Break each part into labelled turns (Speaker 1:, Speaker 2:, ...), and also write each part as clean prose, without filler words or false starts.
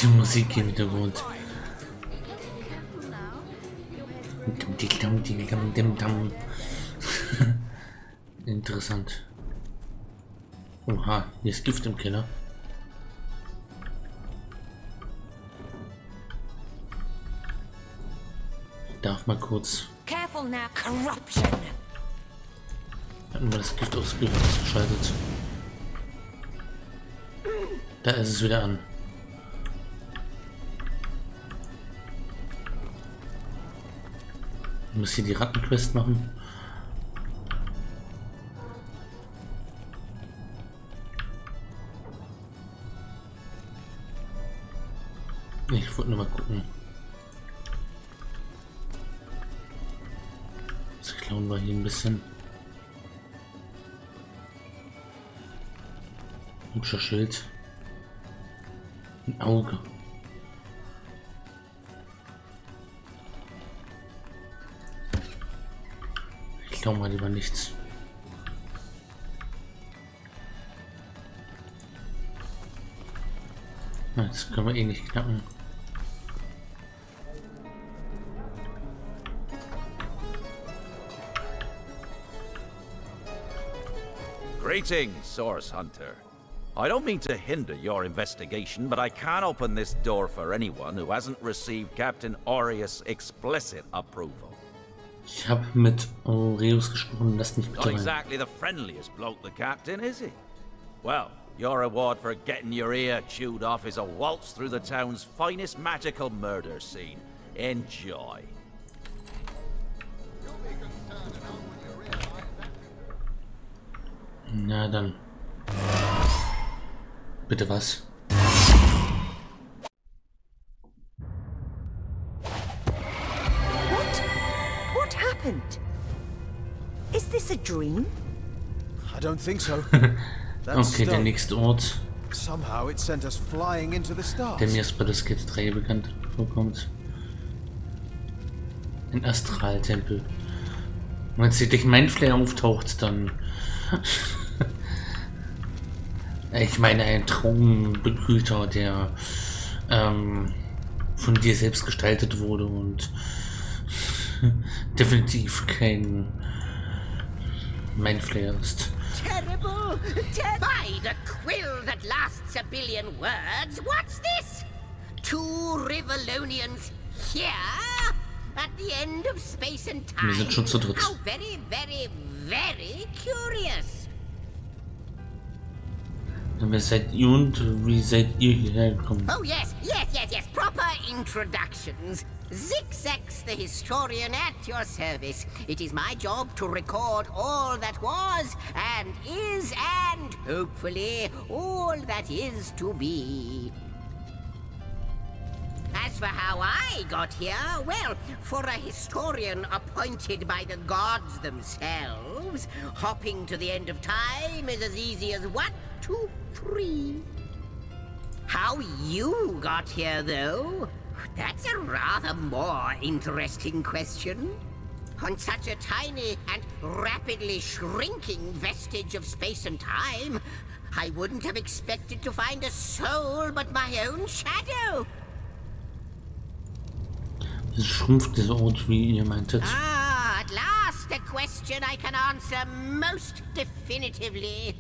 Speaker 1: Die Musik im Hintergrund. Interessant. Oha, hier ist Gift im Keller. Ich darf mal kurz.
Speaker 2: Careful now, corruption.
Speaker 1: Hatten wir das Gift ausgeschaltet. Da ist es wieder an. Ich muss hier die Rattenquest machen. Ich wollte nur mal gucken. Das klauen wir hier ein bisschen. Hübscher Schild. Ein Auge. Ich glaube mal lieber nichts. Na, das können wir eh nicht knacken.
Speaker 3: Greetings, Source Hunter. I don't mean to hinder your investigation, but I can't open this door for anyone who hasn't received Captain Aureus' explicit approval.
Speaker 1: Ich habe mit Aureus gesprochen, lass nicht bitte
Speaker 3: Not
Speaker 1: rein.
Speaker 3: exactly the friendliest bloke, the Captain, is he? Well, your reward for getting your ear chewed off is a waltz through the town's finest magical murder scene. Enjoy.
Speaker 1: Na dann. Bitte was?
Speaker 2: What happened? Is this a dream?
Speaker 4: I don't think so.
Speaker 1: Okay, der nächste Ort,
Speaker 4: Somehow it sent us flying into the stars.
Speaker 1: der mir erst bei der Skit 3 bekannt vorkommt. Ein Astraltempel. Wenn jetzt hier Mindflayer auftaucht, dann... Ich meine, ein Traumbegrüter, der von dir selbst gestaltet wurde und definitiv kein Mindflayer ist.
Speaker 5: Terrible! By the quill that lasts a billion words, what's this? Two Rivalonians here? At the end of space and time?
Speaker 1: Wir sind schon zu dritt.
Speaker 5: How very, very, very curious!
Speaker 1: Wer seid ihr und wie seid ihr hierher gekommen?
Speaker 5: Oh yes, proper introductions. Zigzags the historian at your service. It is my job to record all that was and is and hopefully all that is to be. As for how I got here, well, for a historian appointed by the gods themselves, hopping to the end of time is as easy as 1, 2, 3. How you got here, though? That's a rather more interesting question. On such a tiny and rapidly shrinking vestige of space and time, I wouldn't have expected to find a soul but my own shadow.
Speaker 1: Es schrumpft dieser Ort, wie ihr meintet.
Speaker 5: Ah, at last a question I can answer most definitively.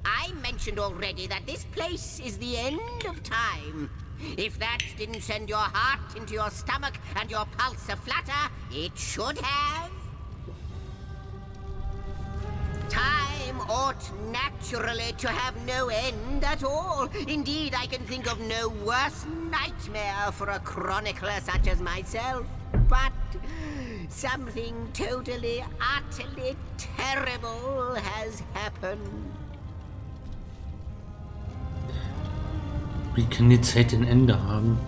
Speaker 5: I mentioned already that this place is the end of time. If that didn't send your heart into your stomach and your pulse a-flutter, it should have. Time ought naturally to have no end at all. Indeed, I can think of no worse nightmare for a chronicler such as myself. But something totally, utterly terrible has happened.
Speaker 1: Wie kann die Zeit ein Ende haben?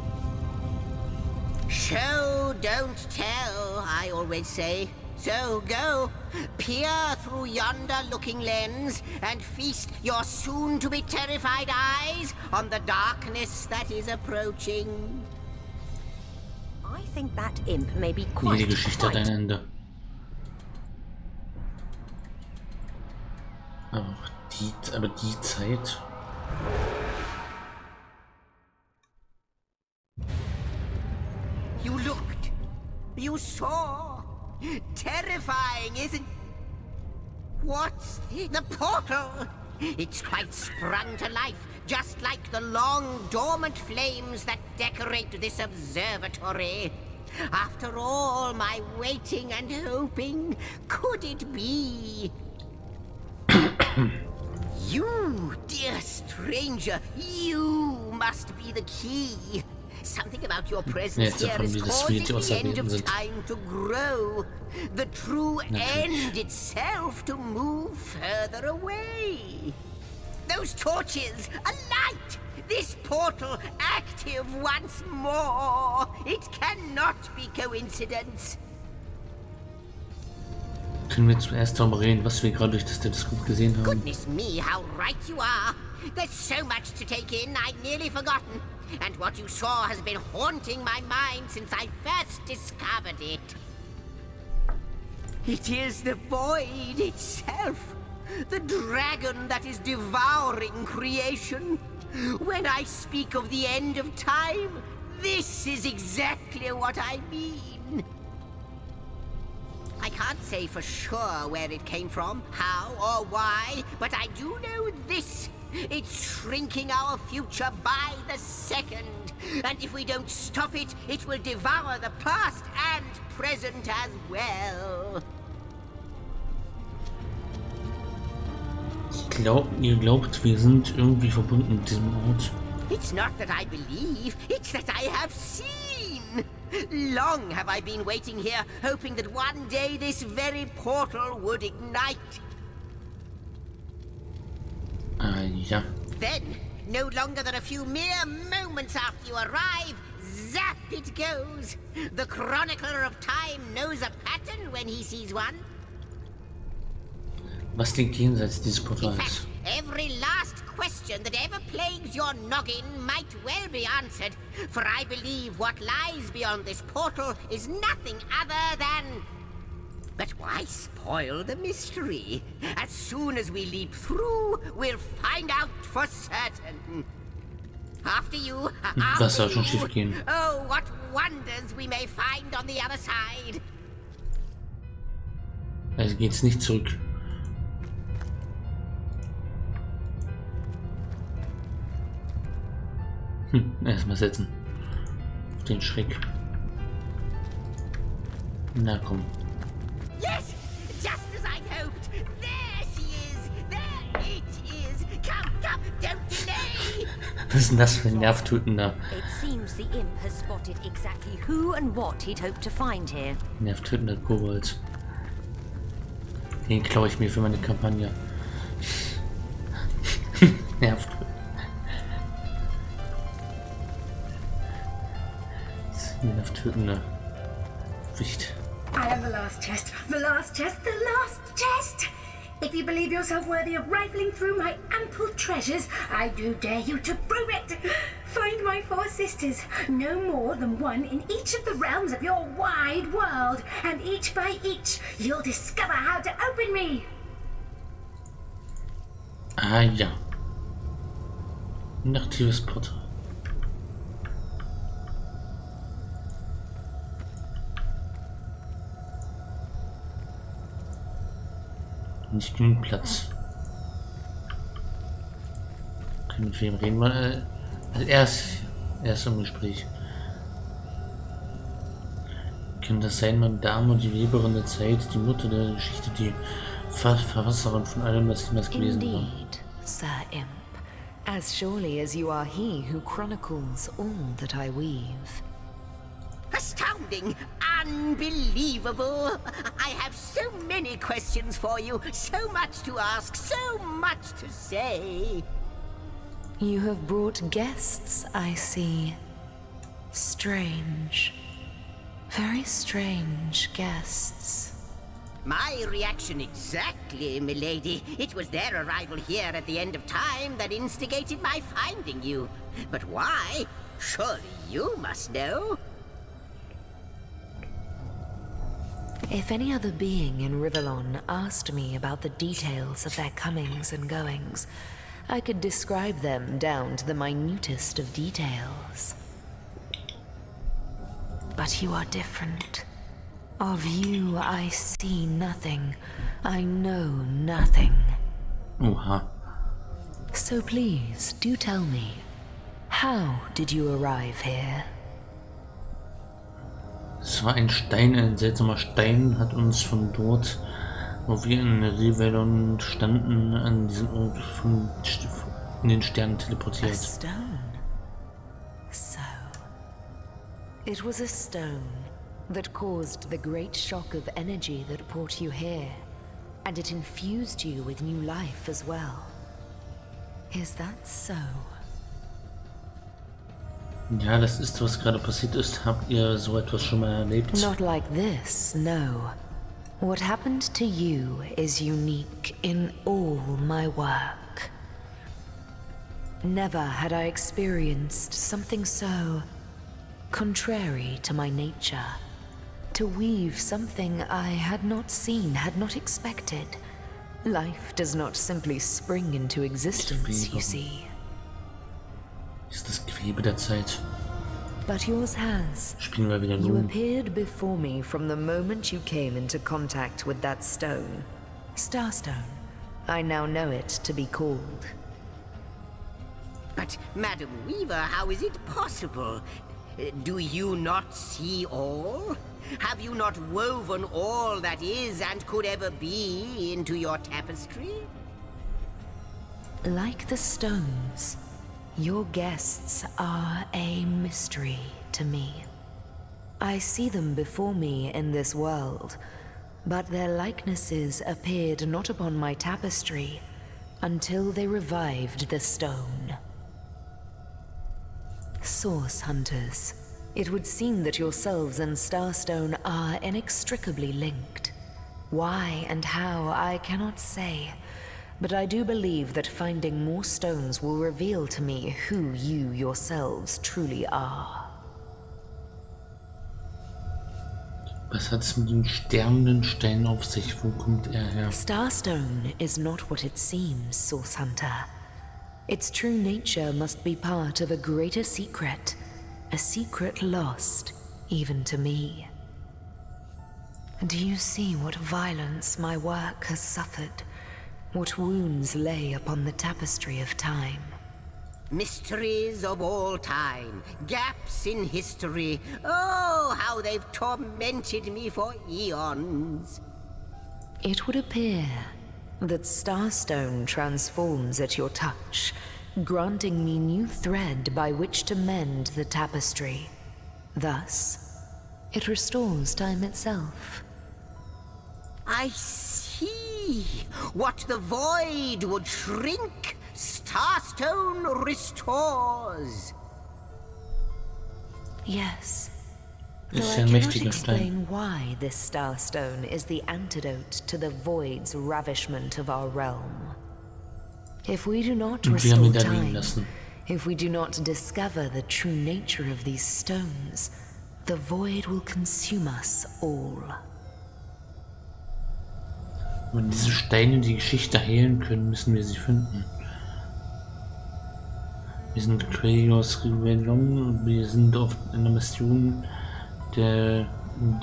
Speaker 5: Show, don't tell, I always say. So go, peer through yonder looking lens and feast your soon-to-be terrified eyes on the darkness that is approaching.
Speaker 2: I think that imp may be
Speaker 1: Jede Geschichte hat ein
Speaker 2: quite
Speaker 1: Ende. Aber die Zeit...
Speaker 5: You looked. You saw. Terrifying, isn't... What's the portal? It's quite sprung to life, just like the long, dormant flames that decorate this observatory. After all my waiting and hoping, could it be? You, dear stranger, you must be the key. Something about your presence here is causing the end of time to grow. The true end itself to move further away. Those torches, a light! This portal active once more. It cannot be coincidence.
Speaker 1: Können wir zuerst darüber reden, was wir gerade durch das Teleskop gesehen haben?
Speaker 5: Goodness me, how right you are. There's so much to take in, I'd nearly forgotten. And what you saw has been haunting my mind since I first discovered it. It is the void itself. The dragon that is devouring creation. When I speak of the end of time, this is exactly what I mean. I can't say for sure where it came from, how or why, but I do know this. It's shrinking our future by the second. And if we don't stop it, it will devour the past and present as well.
Speaker 1: Ihr glaubt, wir sind irgendwie verbunden mit diesem Ort.
Speaker 5: It's not that I believe, it's that I have seen. Long have I been waiting here, hoping that one day this very portal would ignite.
Speaker 1: Ja.
Speaker 5: Then, no longer than a few mere moments after you arrive, zap it goes. The chronicler of time knows a pattern when he sees one.
Speaker 1: Was liegt jenseits dieses
Speaker 5: In
Speaker 1: Portals?
Speaker 5: fact, every last question that ever plagued your noggin might well be answered, for I believe what lies beyond this portal is nothing other than... But why spoil the mystery? As soon as we leap through, we'll find out for certain. After you,
Speaker 1: Das soll schon
Speaker 5: after
Speaker 1: schief gehen.
Speaker 5: you. Oh, what wonders we may find on the other side.
Speaker 1: Also geht's nicht zurück. Erstmal setzen. Auf den Schreck. Na komm.
Speaker 5: Yes, just as I hoped. There she is. There it is. Come, come, don't delay.
Speaker 1: Was ist denn das für ein nervtötender?
Speaker 2: It seems the imp has spotted exactly who and what he'd hoped to find here.
Speaker 1: Nervtötender Kobold. Den klaue ich mir für meine Kampagne. Nervtötend. Nervtötender Wicht.
Speaker 6: I am the last test, the last test, the last test! If you believe yourself worthy of rifling through my ample treasures, I do dare you to prove it! Find my 4 sisters, no more than one in each of the realms of your wide world, and each by each, you'll discover how to open me!
Speaker 1: Ah ja. Ein aktives Portal. Nicht genug Platz. Können wir mit wem reden? Mal, erst im Gespräch. Können das sein, meine Dame und die Weberin der Zeit, die Mutter der Geschichte, die Verfasserin von allem, was jemals gewesen war?
Speaker 7: Indeed, Sir Imp. As surely as you are he who chronicles all that I weave.
Speaker 5: Astounding! Unbelievable! I have so many questions for you, so much to ask, so much to say.
Speaker 7: You have brought guests, I see. Strange. Very strange guests.
Speaker 5: My reaction exactly, milady. It was their arrival here at the end of time that instigated my finding you. But why? Surely you must know.
Speaker 7: If any other being in Rivellon asked me about the details of their comings and goings, I could describe them down to the minutest of details. But you are different. Of you I see nothing. I know nothing.
Speaker 1: Oha.
Speaker 7: So please, do tell me, how did you arrive here?
Speaker 1: Es war ein Stein, ein seltsamer Stein, hat uns von dort, wo wir in Rivellon standen, an diesen Ort in den Sternen
Speaker 7: A
Speaker 1: teleportiert.
Speaker 7: stone. So, it was a stone that caused the great shock of energy that brought you here, and it infused you with new life as well. Is that so?
Speaker 1: Ja, das ist, was gerade passiert ist. Habt ihr so etwas schon mal erlebt?
Speaker 7: Not like this, no. What happened to you is unique in all my work. Never had I experienced something so contrary to my nature. To weave something I had not seen, had not expected. Life does not simply spring into existence, you see.
Speaker 1: Ist das Gewebe der Zeit?
Speaker 7: But yours has.
Speaker 1: Spielen wir wieder
Speaker 7: You
Speaker 1: nun.
Speaker 7: appeared before me from the moment you came into contact with that stone. Starstone. I now know it to be called.
Speaker 5: But, Madam Weaver, how is it possible? Do you not see all? Have you not woven all that is and could ever be into your tapestry?
Speaker 7: Like the stones, your guests are a mystery to me. I see them before me in this world, but their likenesses appeared not upon my tapestry until they revived the stone. Source hunters, it would seem that yourselves and Starstone are inextricably linked. Why and how, I cannot say, but I do believe that finding more stones will reveal to me who you yourselves truly are.
Speaker 1: Was hat's mit dem sterbenden Stein auf sich? Wo kommt er her?
Speaker 7: Starstone is not what it seems, Source Hunter. Its true nature must be part of a greater secret, a secret lost even to me. Do you see what violence my work has suffered? What wounds lay upon the tapestry of time?
Speaker 5: Mysteries of all time, gaps in history. Oh, how they've tormented me for eons.
Speaker 7: It would appear that Starstone transforms at your touch, granting me new thread by which to mend the tapestry. Thus, it restores time itself.
Speaker 5: I see. What the void would shrink, Starstone restores.
Speaker 7: Yes.
Speaker 1: Ist
Speaker 7: Though
Speaker 1: ja
Speaker 7: I
Speaker 1: ein
Speaker 7: cannot
Speaker 1: mächtiger Stein.
Speaker 7: explain why this Starstone is the antidote to the void's ravishment of our realm. If we do not
Speaker 1: Und wir haben
Speaker 7: restore
Speaker 1: ihn da liegen
Speaker 7: time,
Speaker 1: lassen.
Speaker 7: if we do not discover the true nature of these stones, the void will consume us all.
Speaker 1: Wenn diese Steine die Geschichte heilen können, müssen wir sie finden. Wir sind Quellenjägers und wir sind auf einer Mission, in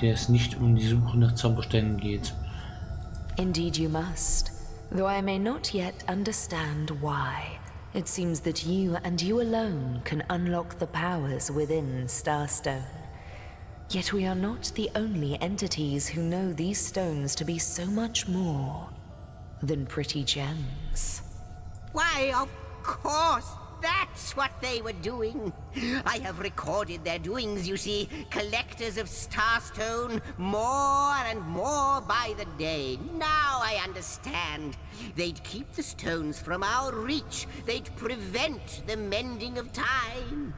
Speaker 1: der es nicht um die Suche nach Zaubersteinen geht.
Speaker 7: Indeed you must, though I may not yet understand why. It seems that you and you alone can unlock the powers within Starstone. Yet we are not the only entities who know these stones to be so much more than pretty gems.
Speaker 5: Why, of course, that's what they were doing. I have recorded their doings, you see. Collectors of Starstone, more and more by the day. Now I understand. They'd keep the stones from our reach. They'd prevent the mending of time.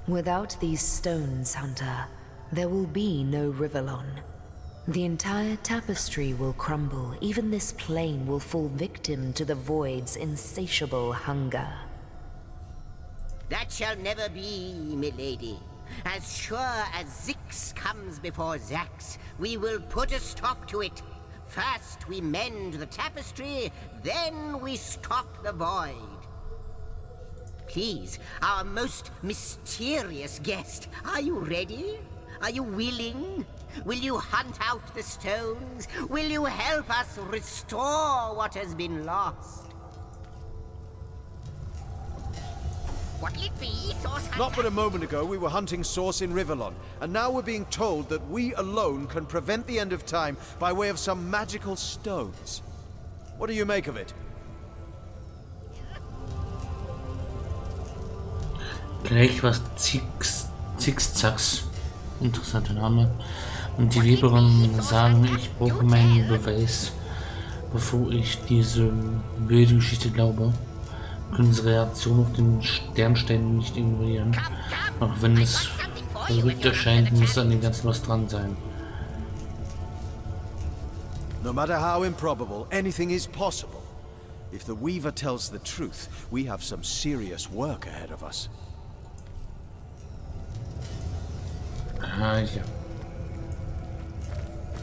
Speaker 7: Without these stones, Hunter, there will be no Rivellon. The entire tapestry will crumble. Even this plane will fall victim to the void's insatiable hunger.
Speaker 5: That shall never be, milady. As sure as Zix comes before Zax, we will put a stop to it. First we mend the tapestry, then we stop the void. Please, our most mysterious guest, are you ready? Are you willing? Will you hunt out the stones? Will you help us restore what has been lost? What'll it be, Source Hunter?
Speaker 4: Not but a moment ago we were hunting Source in Rivellon, and now we're being told that we alone can prevent the end of time by way of some magical stones. What do you make of it?
Speaker 1: Gleich was Zickzacks. Interessanter Name. Und die Weberin sagen, ich brauche meinen Beweis, bevor ich diese wilde Geschichte glaube. Können unsere Reaktion auf den Sternstein nicht ignorieren. Auch wenn es verrückt erscheint, muss an dem Ganzen was dran sein.
Speaker 4: No matter how improbable, anything is possible. If the Weaver tells the truth, we have some serious work ahead of us.
Speaker 1: Ah, ja.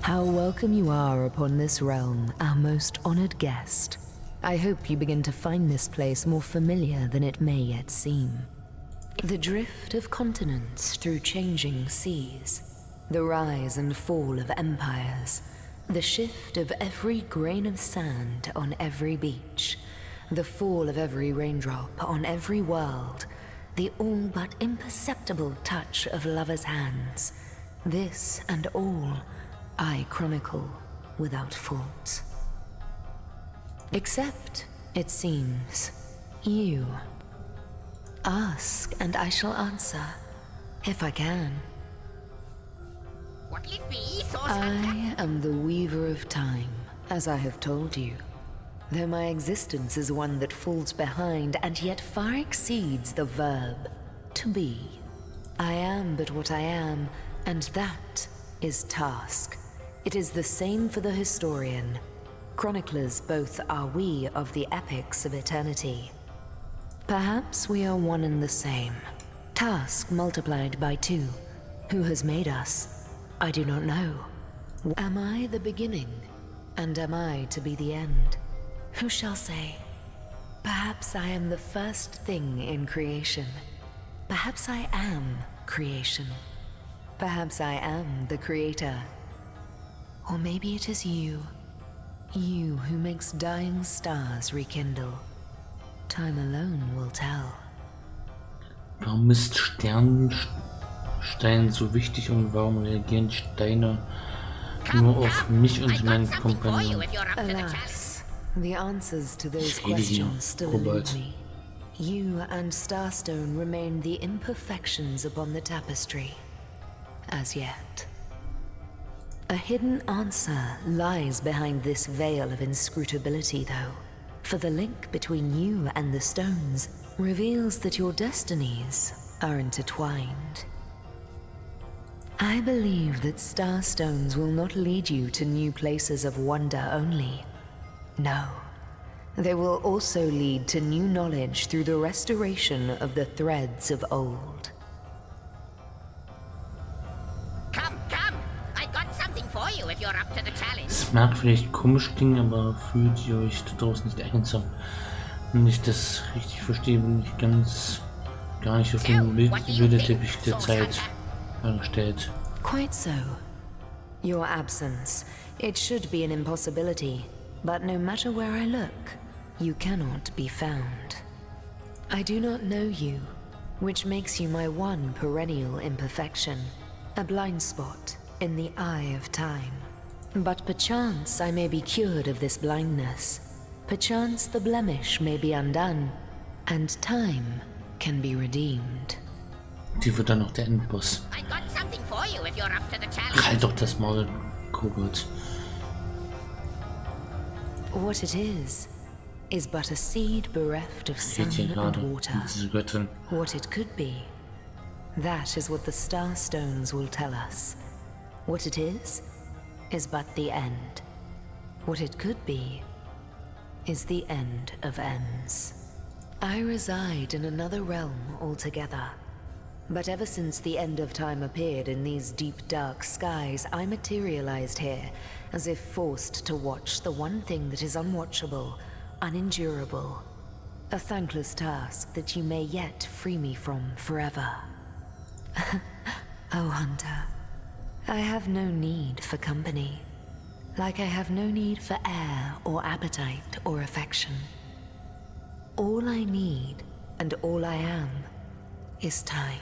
Speaker 7: How welcome you are upon this realm, our most honored guest. I hope you begin to find this place more familiar than it may yet seem. The drift of continents through changing seas, the rise and fall of empires, the shift of every grain of sand on every beach, the fall of every raindrop on every world, the all but imperceptible touch of lovers' hands. This and all I chronicle without fault. Except, it seems, you. Ask and I shall answer, if I can.
Speaker 5: What'll it be, Source Hunter?
Speaker 7: I am the Weaver of Time, as I have told you. Though my existence is one that falls behind and yet far exceeds the verb, to be. I am but what I am, and that is task. It is the same for the historian. Chroniclers both are we of the epics of eternity. Perhaps we are one and the same. Task multiplied by 2. Who has made us? I do not know. Am I the beginning? And am I to be the end? Who shall say? Perhaps I am the first thing in creation. Perhaps I am creation. Perhaps I am the creator. Or maybe it is you. You who makes dying stars rekindle. Time alone will tell.
Speaker 1: Warum ist Sternstein so wichtig und warum reagieren die Steine nur auf mich und meinen Kompagnon?
Speaker 7: Alas, the answers to those questions still elude me. You and Starstone remain the imperfections upon the tapestry. As yet. A hidden answer lies behind this veil of inscrutability, though, for the link between you and the stones reveals that your destinies are intertwined. I believe that starstones will not lead you to new places of wonder only. No, they will also lead to new knowledge through the restoration of the threads of old.
Speaker 1: Es mag vielleicht komisch klingen, aber fühlt ihr euch da draußen nicht einsam. Wenn ich das richtig verstehe, bin ich gar nicht auf den Bilderteppich der Zeit angestellt.
Speaker 7: Quite so. Your absence, it should be an impossibility, but no matter where I look, you cannot be found. I do not know you, which makes you my one perennial imperfection, a blind spot in the eye of time. But perchance I may be cured of this blindness. Perchance the blemish may be undone, and time can be redeemed.
Speaker 1: Die wird dann noch der Endboss. Halt doch das Maul, Kobold.
Speaker 7: What it is but a seed bereft of sun and water.
Speaker 1: Diese Göttin.
Speaker 7: What it could be, that is what the starstones will tell us. What it is but the end. What it could be is the end of ends. I reside in another realm altogether. But ever since the end of time appeared in these deep dark skies, I materialized here, as if forced to watch the one thing that is unwatchable, unendurable. A thankless task that you may yet free me from forever. Oh, Hunter, I have no need for company, like I have no need for air or appetite or affection. All I need and all I am is time.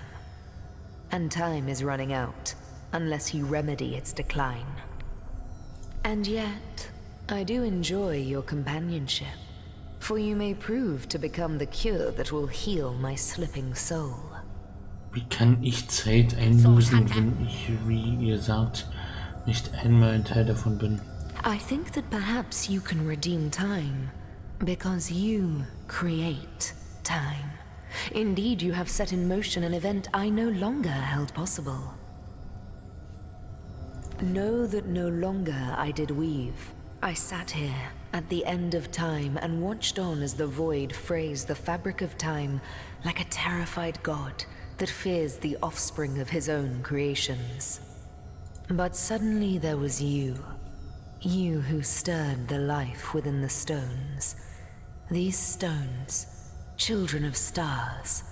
Speaker 7: And time is running out unless you remedy its decline. And yet, I do enjoy your companionship, for you may prove to become the cure that will heal my slipping soul.
Speaker 1: Wie kann ich Zeit einlösen, wenn ich, wie ihr sagt, nicht einmal ein Teil davon bin?
Speaker 7: I think that perhaps you can redeem time, because you create time. Indeed, you have set in motion an event I no longer held possible. Know that no longer I did weave. I sat here at the end of time and watched on as the void frays the fabric of time like a terrified god that fears the offspring of his own creations. But suddenly there was you. You who stirred the life within the stones. These stones, children of stars,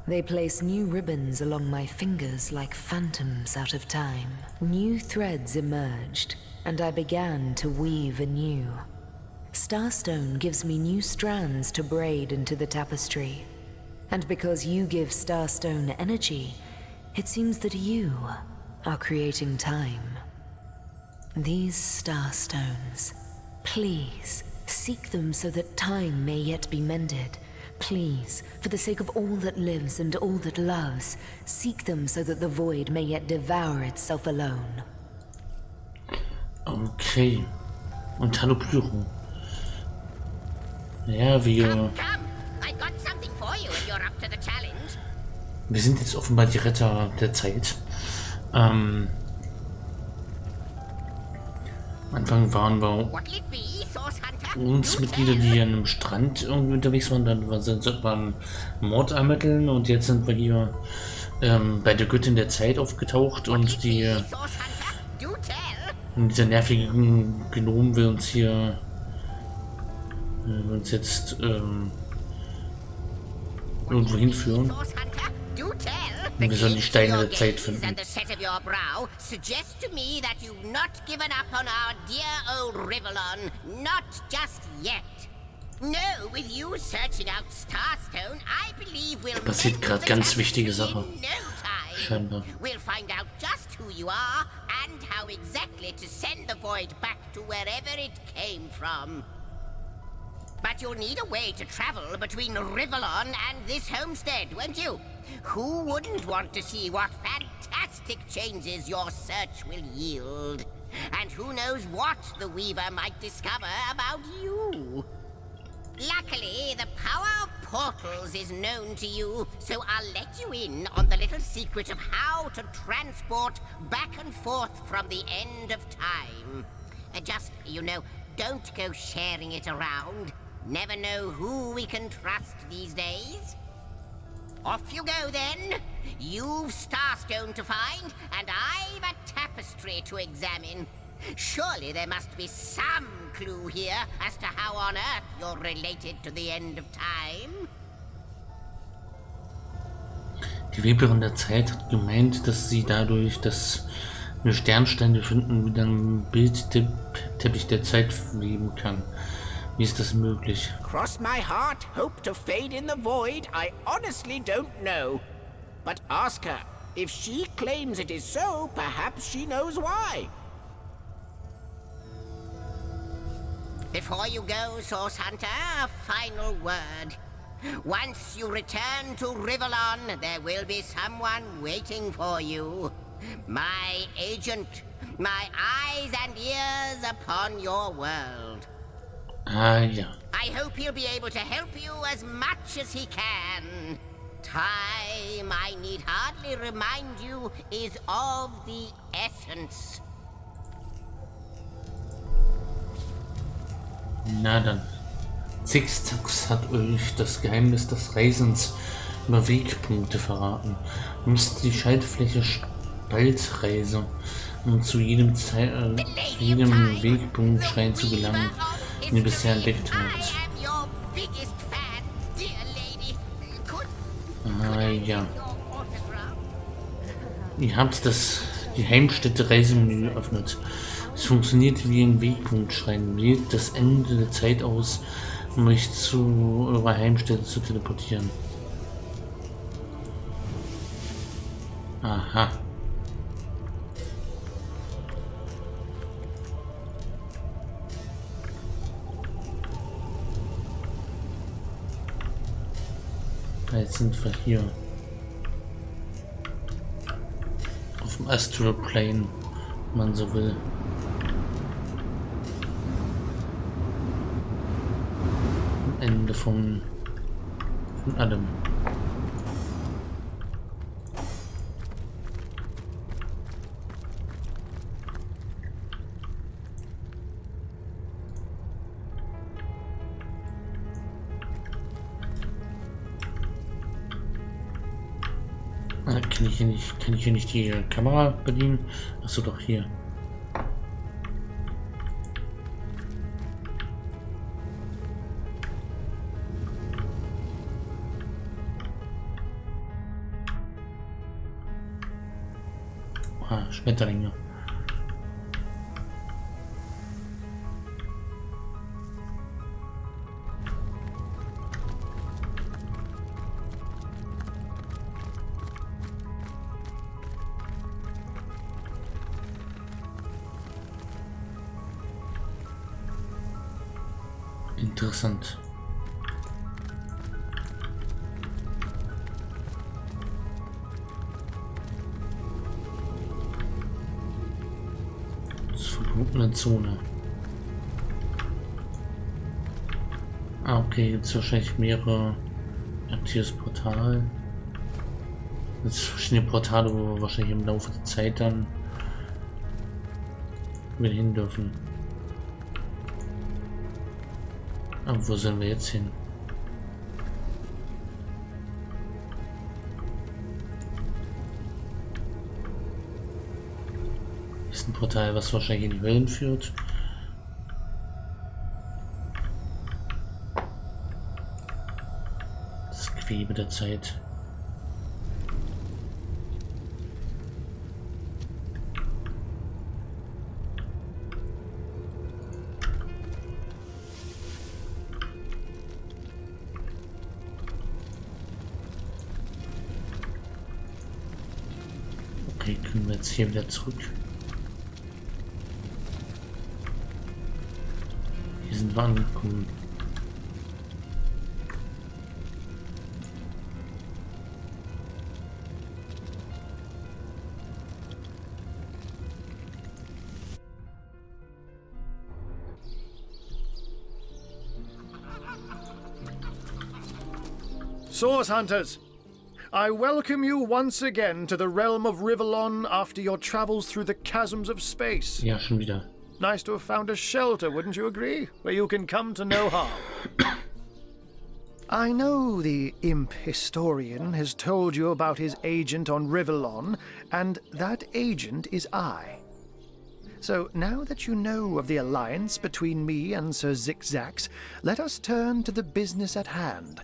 Speaker 7: they place new ribbons along my fingers like phantoms out of time. New threads emerged, and I began to weave anew. Starstone gives me new strands to braid into the tapestry. And because you give Starstone energy, it seems that you are creating time. These Starstones, please seek them so that time may yet be mended. Please, for the sake of all that lives and all that loves, seek them so that the void may yet devour itself alone.
Speaker 1: Okay. Und hallo Pyro. Ja, wir sind jetzt offenbar die Retter der Zeit. Am Anfang waren wir uns Mitglieder, die an einem Strand irgendwie unterwegs waren, dann sollten wir einen Mord ermitteln und jetzt sind wir hier bei der Göttin der Zeit aufgetaucht und dieser nervige Gnom will uns hier jetzt irgendwo hinführen. Und wir sollen die Steine der Zeit finden. Passiert gerade ganz wichtige Sache. Scheinbar.
Speaker 5: We'll find out just who you are and how exactly to send the void back to wherever it came from. But you'll need a way to travel between Rivellon and this homestead, won't you? Who wouldn't want to see what fantastic changes your search will yield? And who knows what the Weaver might discover about you? Luckily, the power of portals is known to you, so I'll let you in on the little secret of how to transport back and forth from the end of time. Just, you know, don't go sharing it around. Never know who we can trust these days. Off you go then. You've Starstone to find, and I've a tapestry to examine. Surely there must be some clue here as to how on earth you're related to the end of time.
Speaker 1: Die Weberin der Zeit hat gemeint, dass sie dadurch, dass wir Sternsteine finden, wieder ein Bildteppich der Zeit weben kann. Wie ist das möglich?
Speaker 8: Cross my heart, hope to fade in the void, I honestly don't know. But ask her. If she claims it is so, perhaps she knows why.
Speaker 5: Before you go, Source Hunter, a final word. Once you return to Rivellon, there will be someone waiting for you. My agent, my eyes and ears upon your world.
Speaker 1: Ah, ja.
Speaker 5: I hope he'll be able to help you as much as he can. Time, I need hardly remind you, is of the essence.
Speaker 1: Na dann. Zigzags hat euch das Geheimnis des Reisens über Wegpunkte verraten. Ihr müsst die Schaltfläche Spaltreise, um zu jedem Wegpunkt Schrein zu gelangen, den ihr bisher entdeckt habt. Ah ja. Ihr habt Die Heimstätte Reisemenü öffnet. Es funktioniert wie ein Wegpunktschrein. Wählt das Ende der Zeit aus, um euch zu eurer Heimstätte zu teleportieren. Aha. Jetzt sind wir hier. Auf dem Astral Plane, wenn man so will. Am Ende von allem. Kann ich hier nicht die Kamera bedienen? Achso, doch hier. Ah, Schmetterlinge. Interessant. Das ist verbotene Zone. Ah, okay, jetzt wahrscheinlich mehrere aktives Portal. Jetzt verschiedene Portale, wo wir wahrscheinlich im Laufe der Zeit dann wieder hin dürfen. Aber wo sollen wir jetzt hin? Ist ein Portal, was wahrscheinlich in die Wellen führt. Das Gewebe der Zeit. Können wir jetzt hier wieder zurück. Hier sind wir angekommen.
Speaker 9: Source Hunters! I welcome you once again to the realm of Rivellon after your travels through the chasms of space.
Speaker 1: Ja, schon wieder.
Speaker 9: Nice to have found a shelter, wouldn't you agree? Where you can come to no harm. I know the imp historian has told you about his agent on Rivellon, and that agent is I. So now that you know of the alliance between me and Sir Zigzags, let us turn to the business at hand.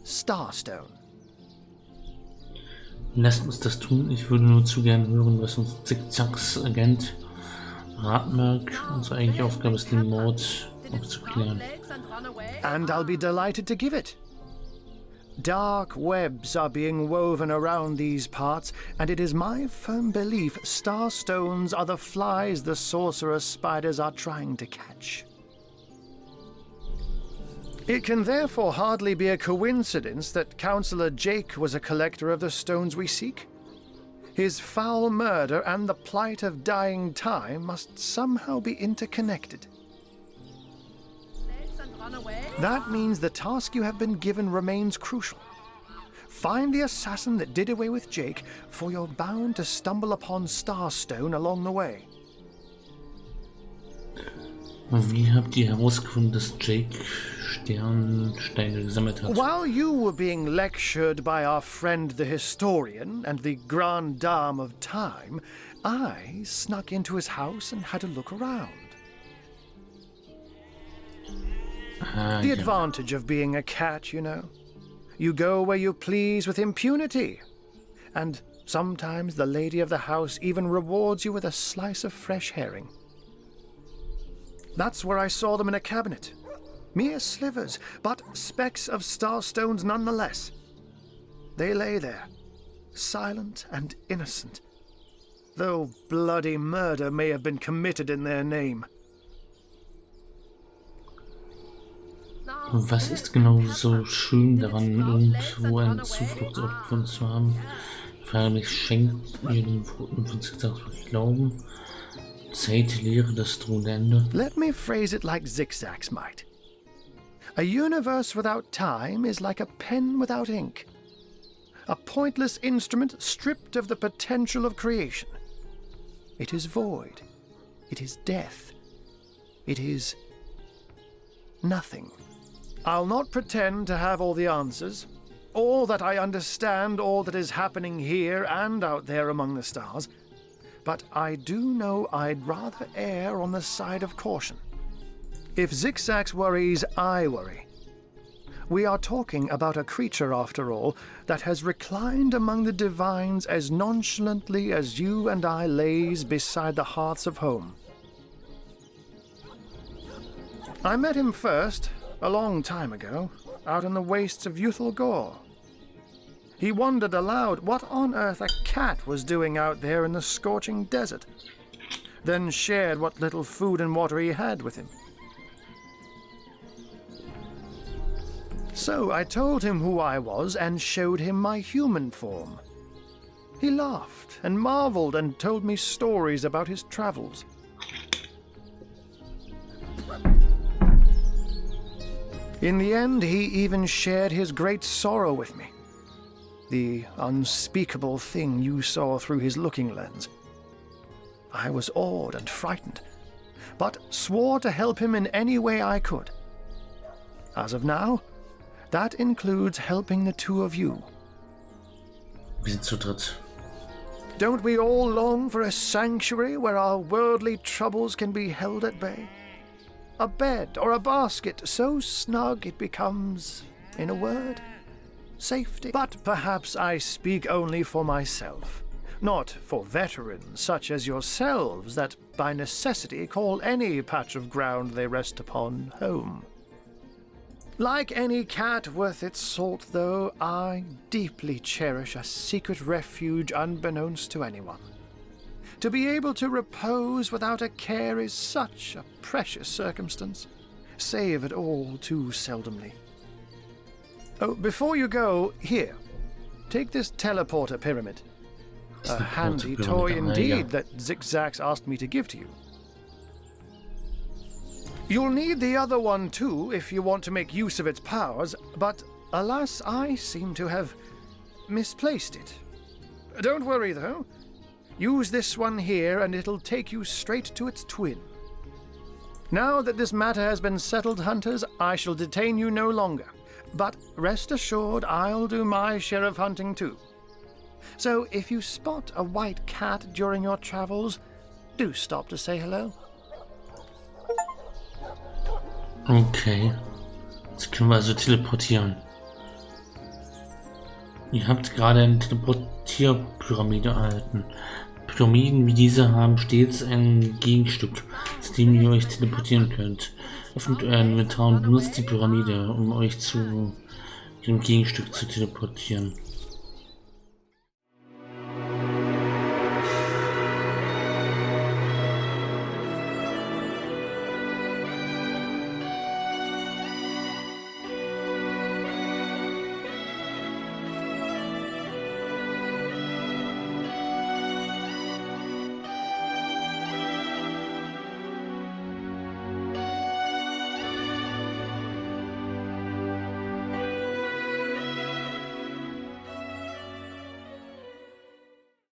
Speaker 9: Starstone.
Speaker 1: Lasst uns das tun. Ich würde nur zu gern hören, was uns Zigzags Agent raten mag. Unsere eigentliche Aufgabe ist, den Mord aufzuklären.
Speaker 9: And I'll be delighted to give it. Dark webs are being woven around these parts, and it is my firm belief starstones are the flies the sorcerer spiders are trying to catch. It can therefore hardly be a coincidence that Councillor Jake was a collector of the stones we seek. His foul murder and the plight of dying time must somehow be interconnected. That means the task you have been given remains crucial. Find the assassin that did away with Jake, for you're bound to stumble upon Starstone along the way.
Speaker 1: Wie habt ihr herausgefunden, dass Jake Sternsteine gesammelt hat?
Speaker 9: While you were being lectured by our friend the historian and the grande dame of time, I snuck into his house and had a look around. The advantage of being a cat, you know. You go where you please with impunity. And Sometimes the lady of the house even rewards you with a slice of fresh herring. That's where I saw them in a cabinet. Mere slivers, but specks of starstones nonetheless. They lay there, silent and innocent, though bloody murder may have been committed in their name.
Speaker 1: Was ist genau so schön daran, irgendwo einen Zufluchtsort gefunden zu haben? Ich frage mich, schenkt ihr den Worten von Zigzags Glauben? Zeit, Lehre, das drohende Ende?
Speaker 9: Let me phrase it like Zigzags might. A universe without time is like a pen without ink. A pointless instrument stripped of the potential of creation. It is void. It is death. It is nothing. I'll not pretend to have all the answers, or that I understand all that is happening here and out there among the stars, but I do know I'd rather err on the side of caution. If Zigzags worries, I worry. We are talking about a creature, after all, that has reclined among the divines as nonchalantly as you and I laze beside the hearths of home. I met him first, a long time ago, out in the wastes of Youthful Gore. He wondered aloud what on earth a cat was doing out there in the scorching desert, then shared what little food and water he had with him. So I told him who I was and showed him my human form. He laughed and marveled and told me stories about his travels. In the end, he even shared his great sorrow with me. The unspeakable thing you saw through his looking lens. I was awed and frightened, but swore to help him in any way I could. As of now, that includes helping the two of you.
Speaker 1: Wir sind zu dritt.
Speaker 9: Don't we all long for a sanctuary where our worldly troubles can be held at bay? A bed or a basket so snug it becomes, in a word, safety. But perhaps I speak only for myself, not for veterans such as yourselves that by necessity call any patch of ground they rest upon home. Like any cat worth its salt, though, I deeply cherish a secret refuge unbeknownst to anyone. To be able to repose without a care is such a precious circumstance, save it all too seldomly. Oh, before you go, here, take this teleporter pyramid. A handy toy indeed that Zigzags asked me to give to you. You'll need the other one too if you want to make use of its powers, but alas, I seem to have misplaced it. Don't worry though. Use this one here and it'll take you straight to its twin. Now that this matter has been settled, hunters, I shall detain you no longer. But rest assured, I'll do my share of hunting too. So if you spot a white cat during your travels, do stop to say hello.
Speaker 1: Okay. Jetzt können wir also teleportieren. Ihr habt gerade eine Teleportierpyramide erhalten. Pyramiden wie diese haben stets ein Gegenstück, zu dem ihr euch teleportieren könnt. Öffnet euer Inventar und benutzt die Pyramide, um euch zu dem Gegenstück zu teleportieren.